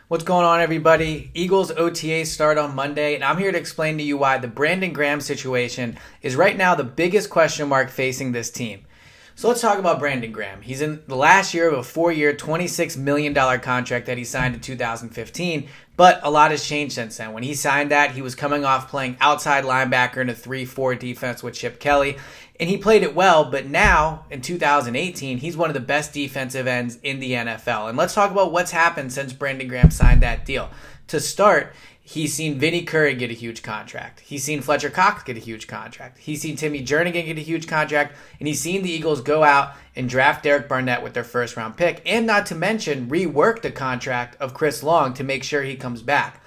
What's going on, everybody? Eagles OTAs start on Monday, and I'm here to explain to you why the Brandon Graham situation is right now the biggest question mark facing this team. So let's talk about Brandon Graham. He's in the last year of a 4-year, $26 million contract that he signed in 2015, but a lot has changed since then. When he signed that, he was coming off playing outside linebacker in a 3-4 defense with Chip Kelly, and he played it well, but now, in 2018, he's one of the best defensive ends in the NFL. And let's talk about what's happened since Brandon Graham signed that deal. To start, he's seen Vinny Curry get a huge contract. He's seen Fletcher Cox get a huge contract. He's seen Timmy Jernigan get a huge contract. And he's seen the Eagles go out and draft Derek Barnett with their first-round pick. And not to mention, rework the contract of Chris Long to make sure he comes back.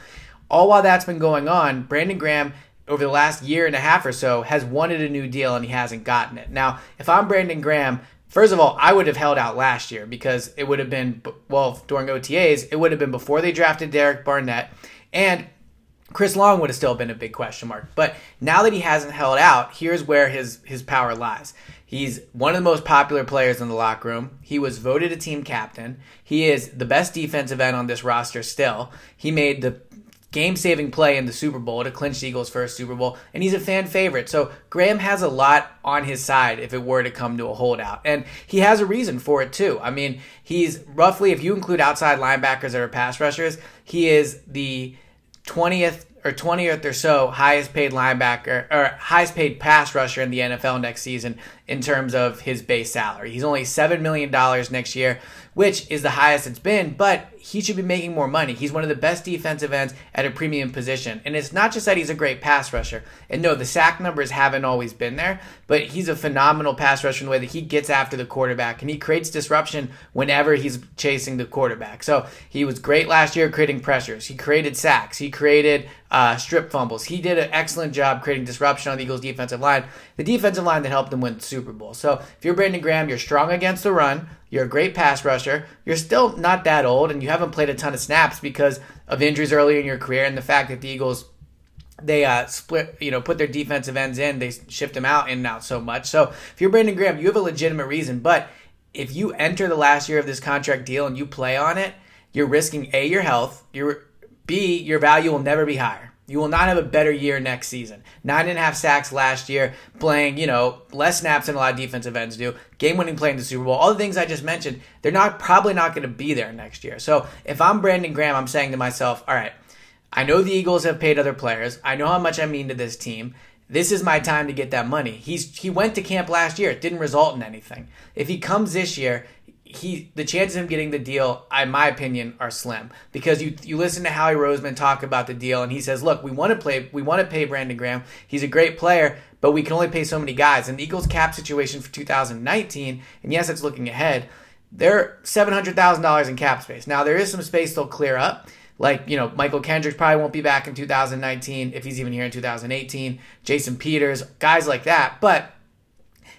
All while that's been going on, Brandon Graham, over the last year and a half or so, has wanted a new deal and he hasn't gotten it. Now, if I'm Brandon Graham, first of all, I would have held out last year because it would have been, well, during OTAs, it would have been before they drafted Derek Barnett. And Chris Long would have still been a big question mark. But now that he hasn't held out, here's where his power lies. He's one of the most popular players in the locker room. He was voted a team captain. He is the best defensive end on this roster still. He made the game-saving play in the Super Bowl to clinch the Eagles' first Super Bowl, and he's a fan favorite. So Graham has a lot on his side if it were to come to a holdout, and he has a reason for it too. I mean, he's roughly, if you include outside linebackers that are pass rushers, he is the 20th or so highest paid linebacker or highest paid pass rusher in the NFL next season in terms of his base salary. He's only $7 million next year, which is the highest it's been, but he should be making more money. He's one of the best defensive ends at a premium position. And it's not just that he's a great pass rusher. And no, the sack numbers haven't always been there, but he's a phenomenal pass rusher in the way that he gets after the quarterback and he creates disruption whenever he's chasing the quarterback. So he was great last year creating pressures. He created sacks. He created strip fumbles. He did an excellent job creating disruption on the Eagles' defensive line, the defensive line that helped them win the Super Bowl. So if you're Brandon Graham, you're strong against the run, you're a great pass rusher, you're still not that old, and you haven't played a ton of snaps because of injuries earlier in your career and the fact that the Eagles, they put their defensive ends in, they shift them out in and out so much. So if you're Brandon Graham, you have a legitimate reason, but if you enter the last year of this contract deal and you play on it, you're risking A, your health, B, your value will never be higher. You will not have a better year next season. 9.5 sacks last year, playing, less snaps than a lot of defensive ends do. Game-winning play in the Super Bowl. All the things I just mentioned, they're probably not going to be there next year. So if I'm Brandon Graham, I'm saying to myself, all right, I know the Eagles have paid other players. I know how much I mean to this team. This is my time to get that money. He went to camp last year. It didn't result in anything. If he comes this year, the chances of him getting the deal, in my opinion, are slim. Because you listen to Howie Roseman talk about the deal, and he says, look, we want to pay Brandon Graham. He's a great player, but we can only pay so many guys. And the Eagles cap situation for 2019, and yes, it's looking ahead, they're $700,000 in cap space. Now, there is some space they'll clear up. Like, Michael Kendricks probably won't be back in 2019 if he's even here in 2018. Jason Peters, guys like that. But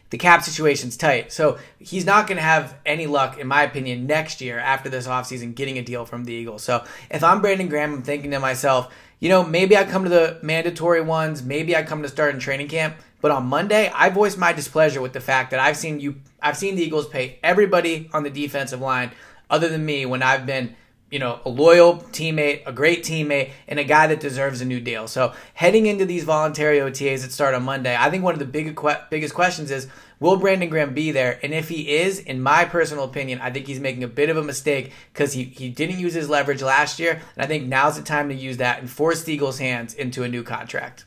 the cap situation's tight. So he's not going to have any luck, in my opinion, next year after this offseason getting a deal from the Eagles. So if I'm Brandon Graham, I'm thinking to myself, maybe I come to the mandatory ones. Maybe I come to start in training camp. But on Monday, I voiced my displeasure with the fact that I've seen the Eagles pay everybody on the defensive line other than me when I've been a loyal teammate, a great teammate, and a guy that deserves a new deal. So heading into these voluntary OTAs that start on Monday, I think one of the biggest questions is, will Brandon Graham be there? And if he is, in my personal opinion, I think he's making a bit of a mistake because he didn't use his leverage last year, and I think now's the time to use that and force the Eagles' hands into a new contract.